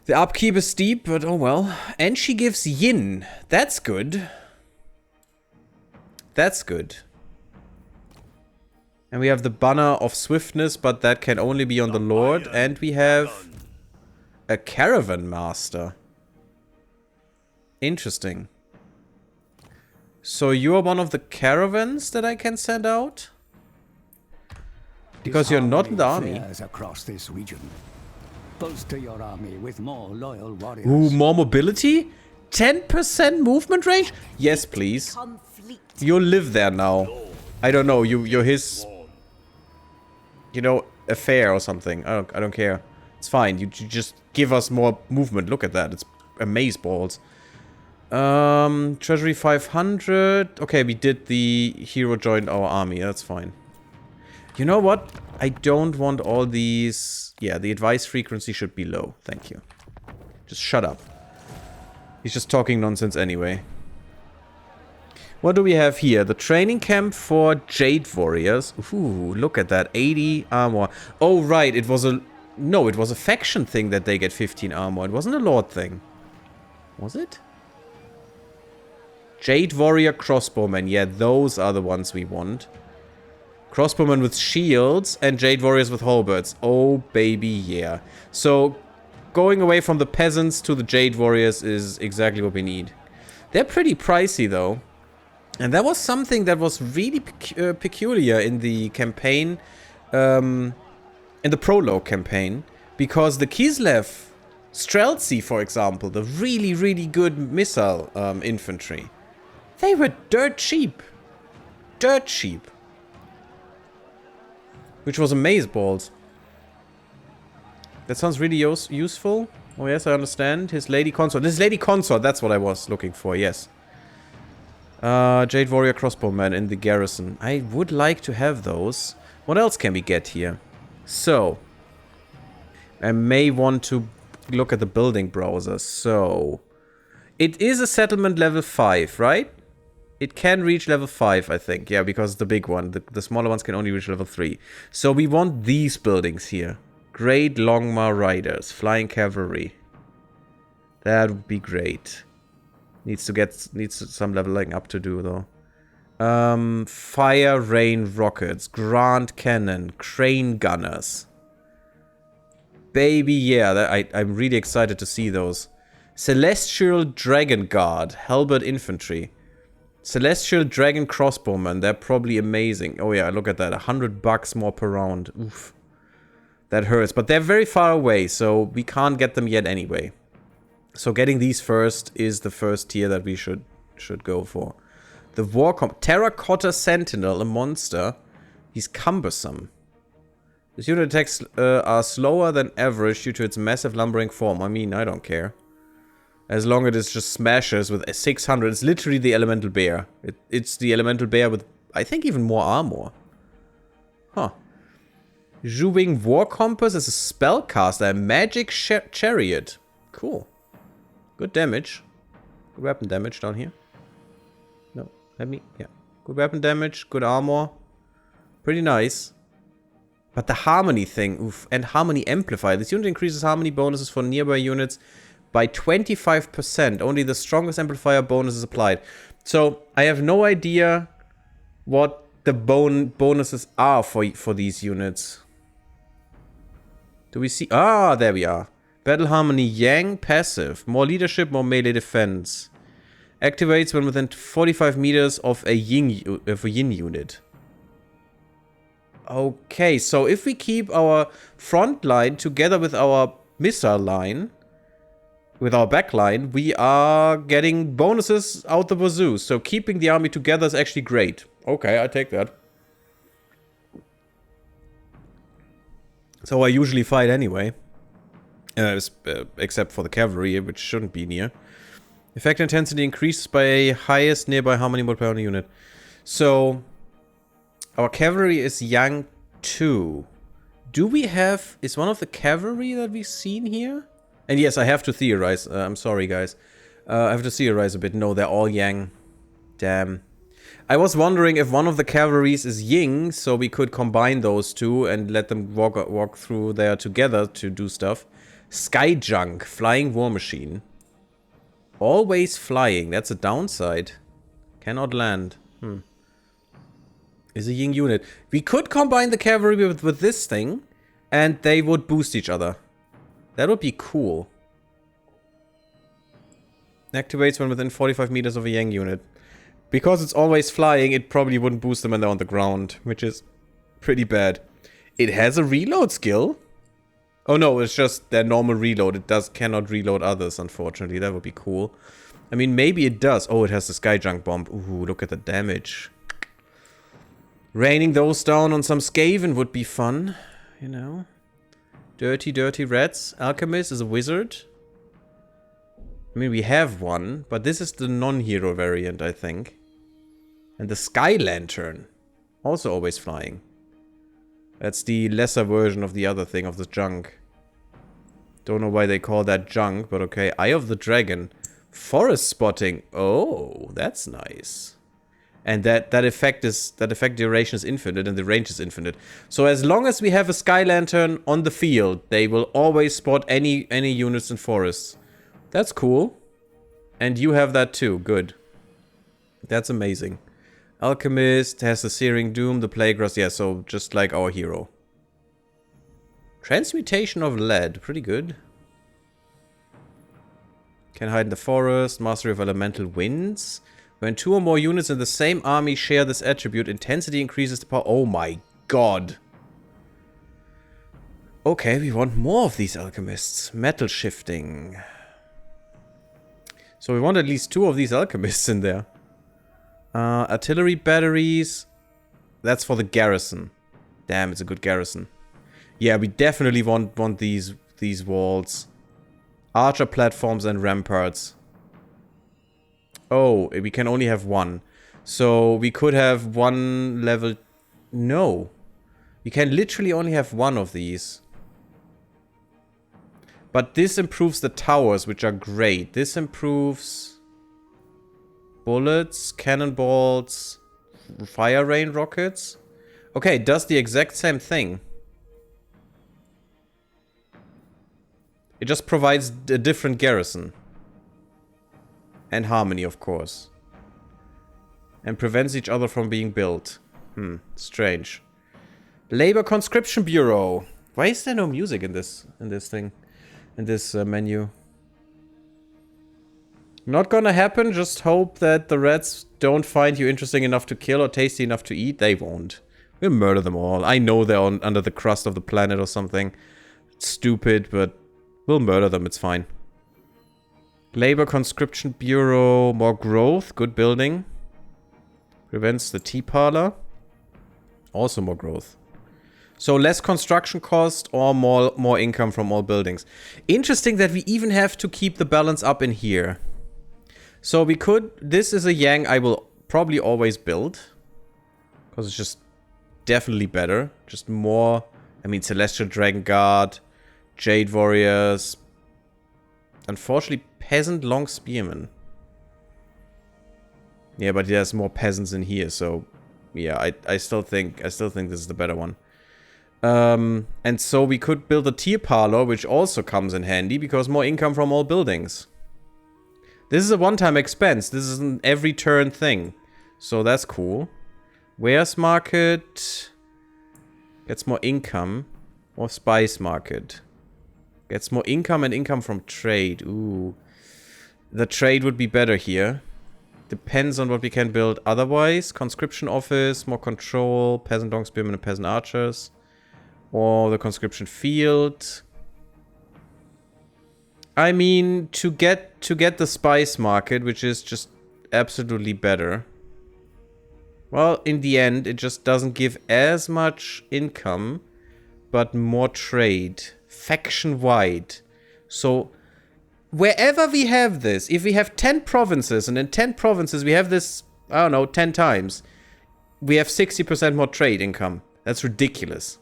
The upkeep is steep, but oh well. And she gives yin. That's good. That's good. And we have the banner of swiftness, but that can only be on the Lord. And we have a caravan master. Interesting. So you're one of the caravans that I can send out? Because you're not in the army. Across this region. Bolster your army with more loyal warriors. Ooh, more mobility? 10% movement range? Yes, please. You'll live there now. I don't know, you're his... You know, affair or something. I don't care. It's fine. You just give us more movement. Look at that. It's amazeballs. Treasury 500. Okay, we did the hero joined our army. That's fine. You know what? I don't want all these... Yeah, the advice frequency should be low. Thank you. Just shut up. He's just talking nonsense anyway. What do we have here? The training camp for Jade Warriors. Ooh, look at that. 80 armor. Oh, right. It was a... No, it was a faction thing that they get 15 armor. It wasn't a Lord thing. Was it? Jade Warrior Crossbowmen. Yeah, those are the ones we want. Crossbowmen with shields and Jade Warriors with halberds. Oh, baby, yeah. So, going away from the peasants to the Jade Warriors is exactly what we need. They're pretty pricey, though. And that was something that was really peculiar in the campaign, in the prologue campaign, because the Kislev Streltsy, for example, the really, really good missile infantry, they were dirt cheap. Dirt cheap. Which was amazeballs. That sounds really useful. Oh yes, I understand. His lady consort. This lady consort, that's what I was looking for, yes. Jade Warrior Crossbowman in the garrison. I would like to have those. What else can we get here? So, I may want to look at the building browser. So, it is a settlement level 5, right? It can reach level 5, I think. Yeah, because the big one. The smaller ones can only reach level 3. So, we want these buildings here. Great Longmar Riders. Flying Cavalry. That would be great. Needs some leveling up to do, though. Fire Rain Rockets. Grand Cannon. Crane Gunners. Baby, yeah. I'm really excited to see those. Celestial Dragon Guard. Halberd Infantry. Celestial Dragon Crossbowmen. They're probably amazing. Oh, yeah. Look at that. $100 more per round. Oof. That hurts. But they're very far away, so we can't get them yet anyway. So getting these first is the first tier that we should go for. The Terracotta Sentinel, a monster. He's cumbersome. His unit attacks are slower than average due to its massive lumbering form. I mean, I don't care. As long as it just smashes with a 600. It's literally the Elemental Bear. It's the Elemental Bear with, I think, even more armor. Huh. Zhuwing War Compass is a spellcaster. A magic chariot. Cool. Good damage. Good weapon damage down here. No, yeah. Good weapon damage, good armor. Pretty nice. But the harmony thing, oof, and harmony amplifier. This unit increases harmony bonuses for nearby units by 25%. Only the strongest amplifier bonus is applied. So, I have no idea what the bonuses are for these units. Do we see? Ah, there we are. Battle Harmony Yang, passive. More leadership, more melee defense. Activates when within 45 meters of a yin unit. Okay, so if we keep our front line together with our missile line, with our back line, we are getting bonuses out the wazoo. So keeping the army together is actually great. Okay, I take that. So I usually fight anyway. Except for the cavalry, which shouldn't be near. Effect intensity increases by highest nearby harmony modifier on a unit. So, our cavalry is Yang 2. Do we have... Is one of the cavalry that we've seen here? And yes, I have to theorize. I'm sorry, guys. I have to theorize a bit. No, they're all Yang. Damn. I was wondering if one of the cavalries is Ying, so we could combine those two and let them walk through there together to do stuff. Sky Junk, Flying War Machine. Always flying, that's a downside. Cannot land. Is a Ying unit. We could combine the cavalry with this thing, and they would boost each other. That would be cool. Activates when within 45 meters of a Yang unit. Because it's always flying, it probably wouldn't boost them when they're on the ground, which is pretty bad. It has a reload skill. Oh no, it's just their normal reload. It cannot reload others, unfortunately. That would be cool. I mean, maybe it does. Oh, it has the Sky Junk Bomb. Ooh, look at the damage. Raining those down on some Skaven would be fun. You know. Dirty, dirty rats. Alchemist is a wizard. I mean, we have one, but this is the non-hero variant, I think. And the Sky Lantern. Also always flying. That's the lesser version of the other thing, of the junk. Don't know why they call that junk, but okay. Eye of the Dragon. Forest spotting. Oh, that's nice. And that effect duration is infinite and the range is infinite. So as long as we have a Sky Lantern on the field, they will always spot any units in forests. That's cool. And you have that too. Good. That's amazing. Alchemist has the Searing Doom, the Plague Rust. Yeah, so just like our hero. Transmutation of Lead. Pretty good. Can hide in the forest. Mastery of Elemental Winds. When 2 or more units in the same army share this attribute, intensity increases the power. Oh my god. Okay, we want more of these alchemists. Metal shifting. So we want at least 2 of these alchemists in there. Artillery batteries. That's for the garrison. Damn, it's a good garrison. Yeah, we definitely want these walls. Archer platforms and ramparts. Oh, we can only have 1. So we could have 1 level... No. We can literally only have 1 of these. But this improves the towers, which are great. This improves... bullets, cannonballs, fire rain rockets. Okay, it does the exact same thing. It just provides a different garrison. And harmony, of course. And prevents each other from being built. Strange. Labor Conscription Bureau. Why is there no music in this thing? In this menu? Not gonna happen, just hope that the rats don't find you interesting enough to kill or tasty enough to eat. They won't. We'll murder them all. I know they're under the crust of the planet or something. It's stupid, but we'll murder them, it's fine. Labor Conscription Bureau, more growth, good building. Prevents the tea parlor. Also more growth. So less construction cost or more income from all buildings. Interesting that we even have to keep the balance up in here. So we could... This is a Yang I will probably always build. Because it's just definitely better. Just more... I mean, Celestial Dragon Guard, Jade Warriors. Unfortunately, Peasant Long Spearmen. Yeah, but there's more peasants in here, so... Yeah, I still think this is the better one. And so we could build a tier parlor, which also comes in handy, because more income from all buildings. This is a one-time expense. This is an every turn thing. So that's cool. Wares market. Gets more income. Or spice market. Gets more income and income from trade. Ooh. The trade would be better here. Depends on what we can build otherwise. Conscription office, more control, peasant long spearmen and peasant archers. Or the conscription field. I mean, to get the spice market, which is just absolutely better. Well, in the end, it just doesn't give as much income, but more trade. Faction-wide. So, wherever we have this, if we have 10 provinces, and in 10 provinces we have this, I don't know, 10 times, we have 60% more trade income. That's ridiculous.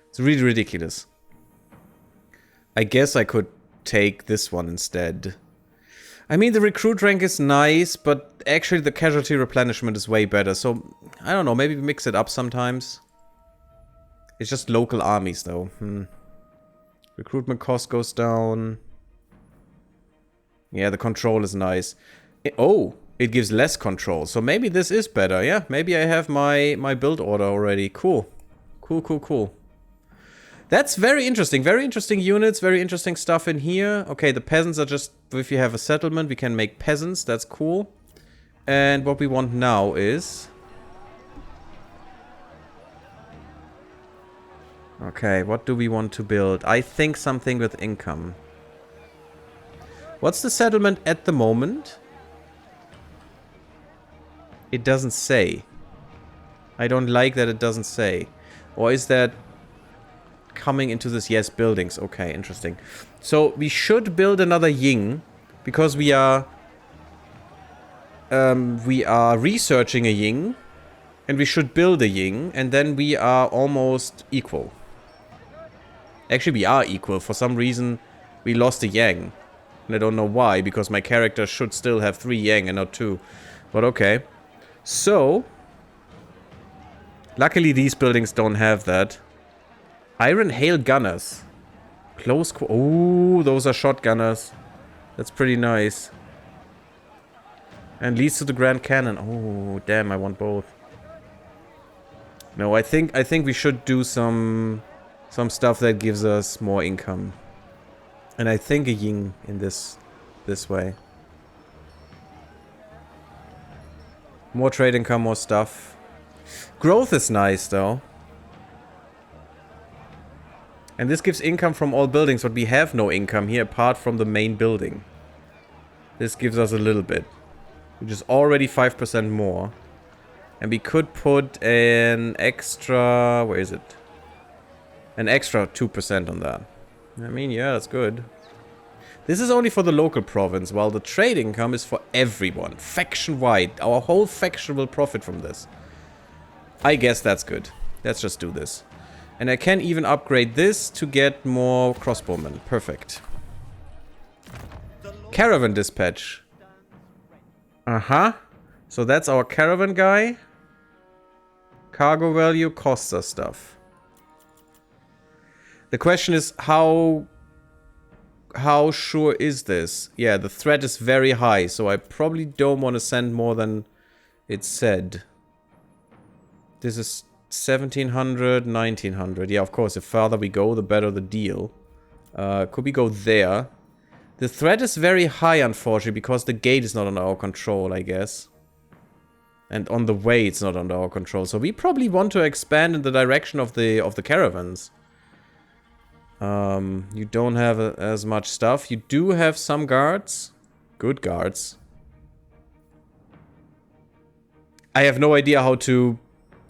It's really ridiculous. I guess I could take this one instead. I mean, the recruit rank is nice, but actually the casualty replenishment is way better. So, I don't know, maybe we mix it up sometimes. It's just local armies, though. Recruitment cost goes down. Yeah, the control is nice. It gives less control. So maybe this is better. Yeah, maybe I have my build order already. Cool. Cool. That's very interesting. Very interesting units. Very interesting stuff in here. Okay, the peasants are just... If you have a settlement, we can make peasants. That's cool. And what we want now is... Okay, what do we want to build? I think something with income. What's the settlement at the moment? It doesn't say. I don't like that it doesn't say. Or is that coming into this? Yes, buildings. Okay, interesting. So we should build another Ying because we are researching a Ying, and we should build a Ying, and then we are almost equal. Actually, we are equal. For some reason, we lost a Yang. And I don't know why, because my character should still have 3 Yang and not 2. But okay. So, luckily these buildings don't have that. Iron Hail Gunners. Close... Oh, those are shotgunners. That's pretty nice. And leads to the Grand Cannon. Oh, damn, I want both. No, I think we should do some stuff that gives us more income. And I think a Ying in this way. More trade income, more stuff. Growth is nice, though. And this gives income from all buildings, but we have no income here apart from the main building. This gives us a little bit. Which is already 5% more. And we could put an extra... Where is it? An extra 2% on that. I mean, yeah, that's good. This is only for the local province, while the trade income is for everyone. Faction-wide. Our whole faction will profit from this. I guess that's good. Let's just do this. And I can even upgrade this to get more crossbowmen. Perfect. Caravan dispatch. Uh-huh. So that's our caravan guy. Cargo value costs us stuff. The question is, how sure is this? Yeah, the threat is very high, so I probably don't want to send more than it said. This is 1700, 1900. Yeah, of course, the farther we go, the better the deal. Could we go there? The threat is very high, unfortunately, because the gate is not under our control, I guess. And on the way, it's not under our control. So we probably want to expand in the direction of the caravans. You don't have as much stuff. You do have some guards. Good guards. I have no idea how to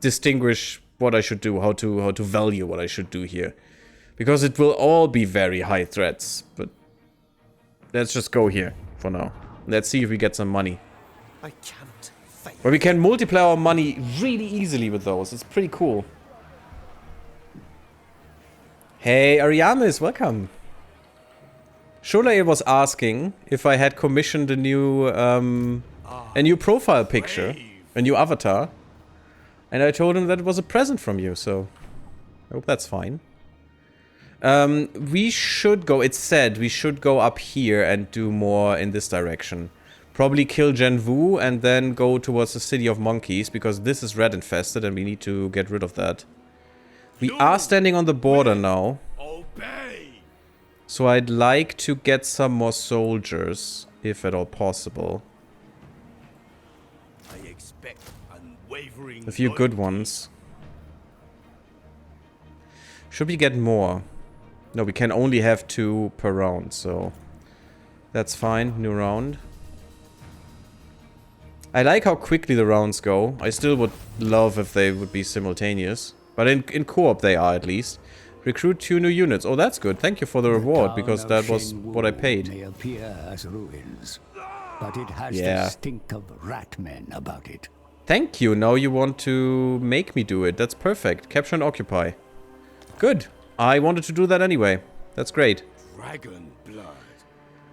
distinguish what I should do, how to value what I should do here. Because it will all be very high threats. But let's just go here for now. Let's see if we get some money. I cannot fail. But we can multiply our money really easily with those. It's pretty cool. Hey, Ariamis, welcome. Sholae was asking if I had commissioned a new profile picture, a new avatar, and I told him that it was a present from you. So I hope that's fine. We should go. It said we should go up here and do more in this direction. Probably kill Genvu and then go towards the City of Monkeys because this is red infested and we need to get rid of that. We are standing on the border now. Obey. So I'd like to get some more soldiers, if at all possible. respect, unwavering A few good loyalty. ones. Should we get more? No, we can only have 2 per round, so that's fine. New round. I like how quickly the rounds go. I still would love if they would be simultaneous. But in co-op they are, at least. Recruit 2 new units. Oh, that's good. Thank you for the reward, because that was what I paid. May appear as ruins, but it has Yeah. the stink of rat men about it. Thank you. Now you want to make me do it. That's perfect. Capture and occupy. Good. I wanted to do that anyway. That's great. Dragon blood.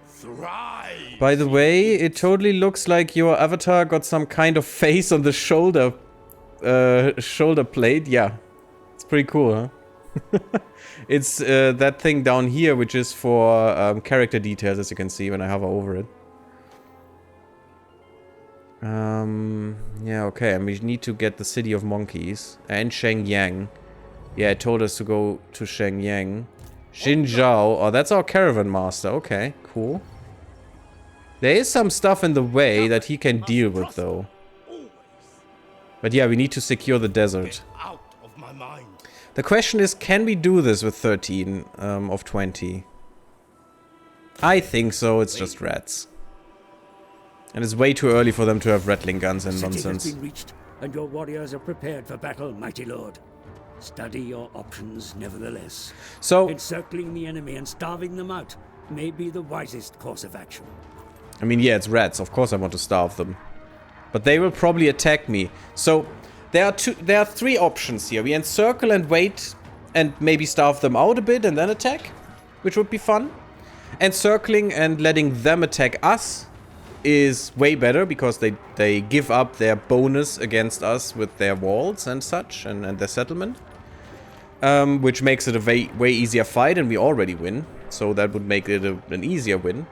Thrive. By the way, it totally looks like your avatar got some kind of face on the shoulder plate. Yeah. It's pretty cool, huh? It's that thing down here, which is for character details, as you can see when I hover over it. Yeah, okay. And we need to get the City of Monkeys. And Shenyang. Yeah, it told us to go to Shenyang. Xinjiao. Oh, that's our caravan master. Okay, cool. There is some stuff in the way that he can deal with, though. But yeah, we need to secure the desert. Out of my mind. The question is, can we do this with 13 of 20? I think so. It's just rats. And it's way too early for them to have rattling guns and City nonsense. has been reached, and your warriors are prepared for battle, mighty lord. Study your options, nevertheless. So, Encircling the enemy and starving them out may be the wisest course of action. I mean, yeah, it's rats. Of course I want to starve them. But they will probably attack me. So, there are 3 options here. We encircle and wait and maybe starve them out a bit and then attack, which would be fun. Encircling and letting them attack us is way better because they give up their bonus against us with their walls and such and their settlement. Which makes it a way easier fight, and we already win. So that would make it an easier win.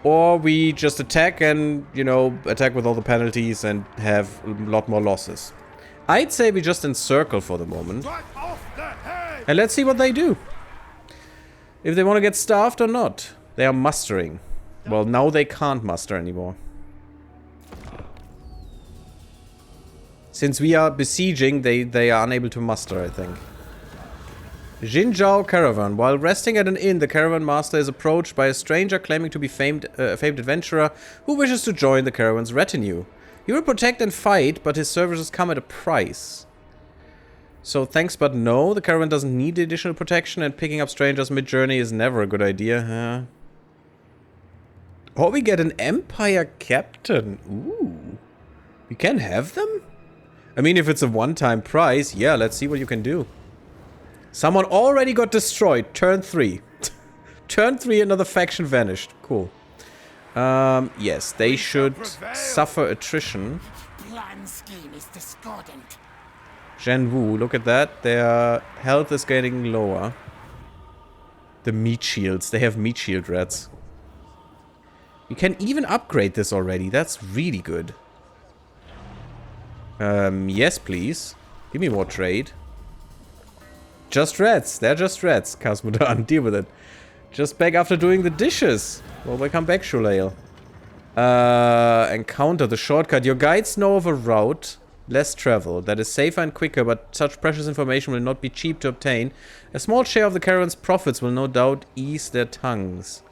Or we just attack and, you know, attack with all the penalties and have a lot more losses. I'd say we just encircle for the moment. Strike off the head. And let's see what they do. If they want to get starved or not. They are mustering. Well, now they can't muster anymore. Since we are besieging, they are unable to muster, I think. Xinjiao Caravan. While resting at an inn, the caravan master is approached by a stranger claiming to be a famed adventurer who wishes to join the caravan's retinue. He will protect and fight, but his services come at a price. So thanks but no, the caravan doesn't need the additional protection, and picking up strangers mid-journey is never a good idea. Or we get an Empire Captain. Ooh. We can have them? I mean, if it's a one-time prize, yeah, let's see what you can do. Someone already got destroyed. Turn 3. Turn 3, another faction vanished. Cool. Yes, they should suffer attrition. Plan scheme is discordant. Zhenwu, look at that. Their health is getting lower. The meat shields. They have meat shield rats. We can even upgrade this already. That's really good. Yes, please. Give me more trade. Just rats. They're just rats. Kasmudan, deal with it. Just back after doing the dishes. Well, welcome back, Shulail. Encounter the shortcut. Your guides know of a route, less travel, that is safer and quicker, but such precious information will not be cheap to obtain. A small share of the caravan's profits will no doubt ease their tongues.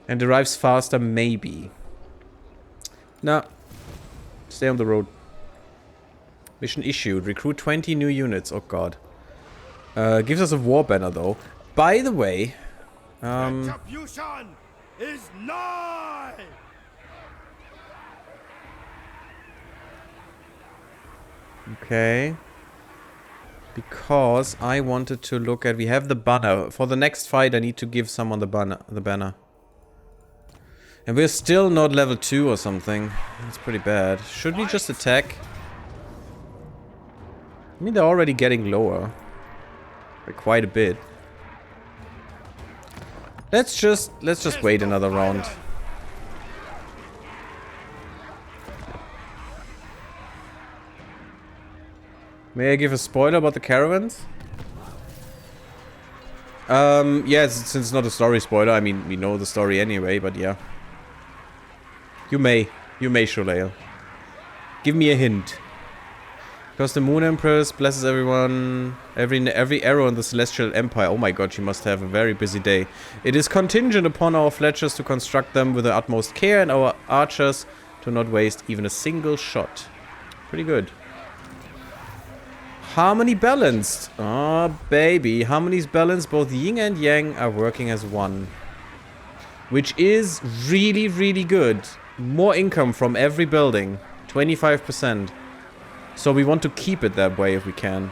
And arrives faster, maybe. Nah. Stay on the road. Mission issued. Recruit 20 new units. Oh god. Gives us a war banner though. By the way, Retribution is nigh. okay. Because I wanted to look at, we have the banner. For the next fight I need to give someone the banner. And we're still not level 2 or something. That's pretty bad. Should we just attack? I mean, they're already getting lower. By quite a bit. Let's just wait another round. May I give a spoiler about the caravans? Yeah, since it's not a story spoiler, I mean, we know the story anyway, but yeah. You may. You may, Sholael. Give me a hint. Because the Moon Empress blesses everyone, every arrow in the Celestial Empire. Oh my god, she must have a very busy day. It is contingent upon our fletchers to construct them with the utmost care and our archers to not waste even a single shot. Pretty good. Harmony balanced. Oh, baby. Harmony's balanced. Both yin and yang are working as one. Which is really, really good. More income from every building. 25%. So we want to keep it that way if we can.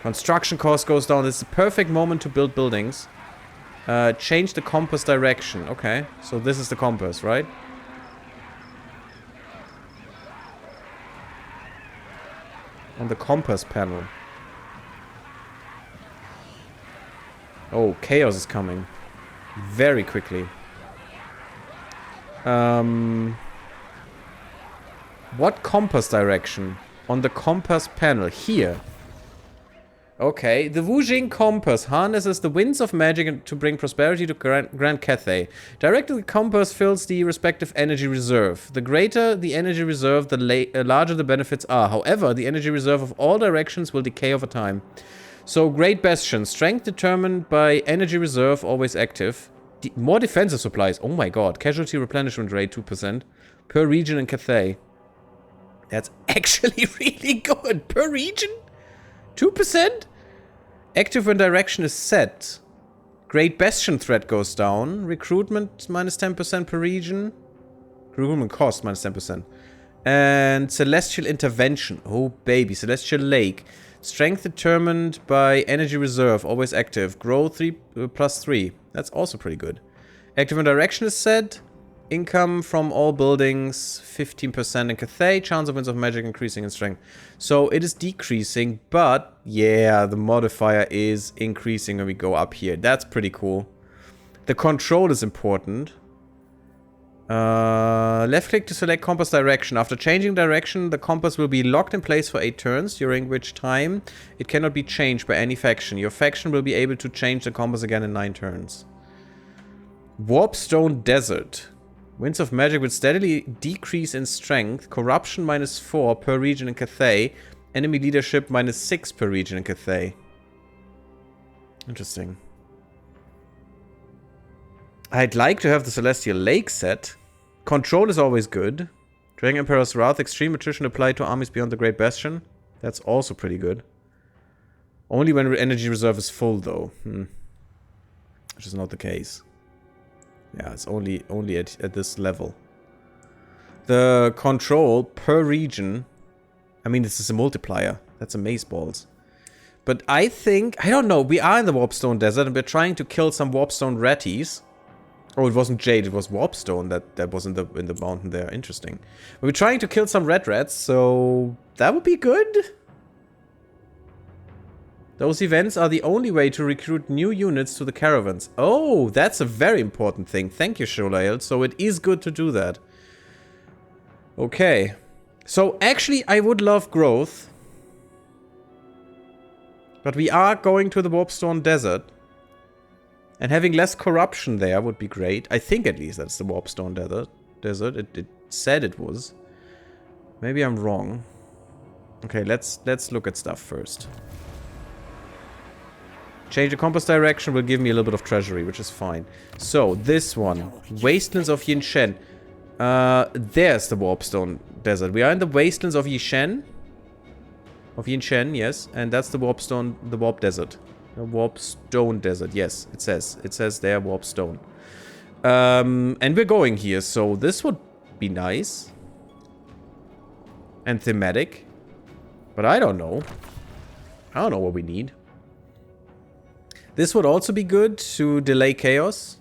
Construction cost goes down. This is the perfect moment to build buildings. Change the compass direction. Okay, so this is the compass, right? On the compass panel. Oh, chaos is coming. Very quickly. What compass direction? On the compass panel. Here. Okay. The Wujing compass harnesses the winds of magic to bring prosperity to Grand Cathay. Directing the compass fills the respective energy reserve. The greater the energy reserve, the larger the benefits are. However, the energy reserve of all directions will decay over time. So, Great Bastion. Strength determined by energy reserve, always active. More defensive supplies. Oh my god. Casualty replenishment rate 2%. Per region in Cathay. That's actually really good. Per region? 2%? Active when direction is set. Great Bastion threat goes down. Recruitment minus 10% per region. Recruitment cost minus 10%. And Celestial Intervention. Oh baby. Celestial Lake. Strength determined by energy reserve. Always active. Grow 3 plus 3. That's also pretty good. Active when direction is set. Income from all buildings, 15% in Cathay. Chance of winds of magic increasing in strength. So it is decreasing, but yeah, the modifier is increasing when we go up here. That's pretty cool. The control is important. Left click to select compass direction. After changing direction, the compass will be locked in place for 8 turns, during which time it cannot be changed by any faction. Your faction will be able to change the compass again in 9 turns. Warpstone Desert. Winds of Magic will steadily decrease in strength. Corruption minus 4 per region in Cathay. Enemy leadership minus 6 per region in Cathay. Interesting. I'd like to have the Celestial Lake set. Control is always good. Dragon Emperor's Wrath. Extreme attrition applied to armies beyond the Great Bastion. That's also pretty good. Only when energy reserve is full though. Which is not the case. Yeah, it's only at this level. The control per region. I mean, this is a multiplier. That's amazeballs. But I think... I don't know. We are in the Warpstone Desert and we're trying to kill some Warpstone ratties. Oh, it wasn't Jade. It was Warpstone that was in the mountain there. Interesting. We're trying to kill some red rats, so... that would be good. Those events are the only way to recruit new units to the caravans. Oh, that's a very important thing. Thank you, Sholael. So it is good to do that. Okay. So actually, I would love growth. But we are going to the Warpstone Desert. And having less corruption there would be great. I think at least that's the Warpstone Desert. It said it was. Maybe I'm wrong. Okay, let's look at stuff first. Change the compass direction will give me a little bit of treasury, which is fine. So, this one. Wastelands of Yinshen. There's the Warpstone Desert. We are in the Wastelands of Yinshen. Of Yinshen, yes. And that's the Warp Desert. The Warpstone Desert, yes. It says there, Warpstone. And we're going here, so this would be nice. And thematic. But I don't know. I don't know what we need. This would also be good to delay chaos.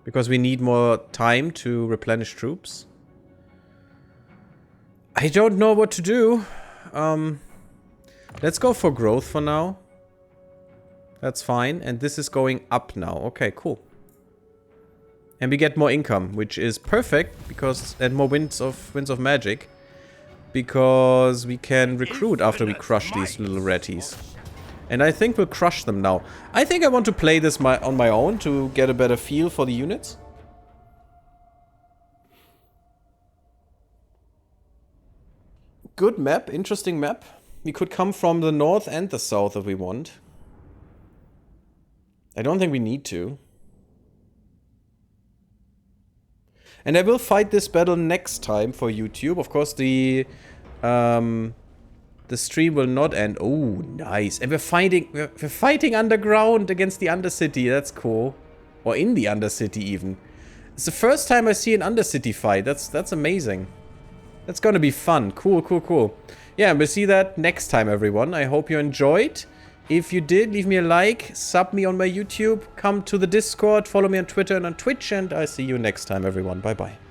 Because we need more time to replenish troops. I don't know what to do. Let's go for growth for now. That's fine. And this is going up now. Okay, cool. And we get more income, which is perfect. Because and more winds of magic. Because we can recruit after we crush these little ratties. And I think we'll crush them now. I think I want to play this on my own to get a better feel for the units. Good map, interesting map. We could come from the north and the south if we want. I don't think we need to. And I will fight this battle next time for YouTube. Of course, the stream will not end. Oh, nice. And we're fighting underground against the Undercity. That's cool. Or in the Undercity even. It's the first time I see an Undercity fight. That's amazing. That's gonna be fun. Cool, cool, cool. Yeah, we'll see that next time, everyone. I hope you enjoyed. If you did, leave me a like, sub me on my YouTube, come to the Discord, follow me on Twitter and on Twitch, and I'll see you next time, everyone. Bye-bye.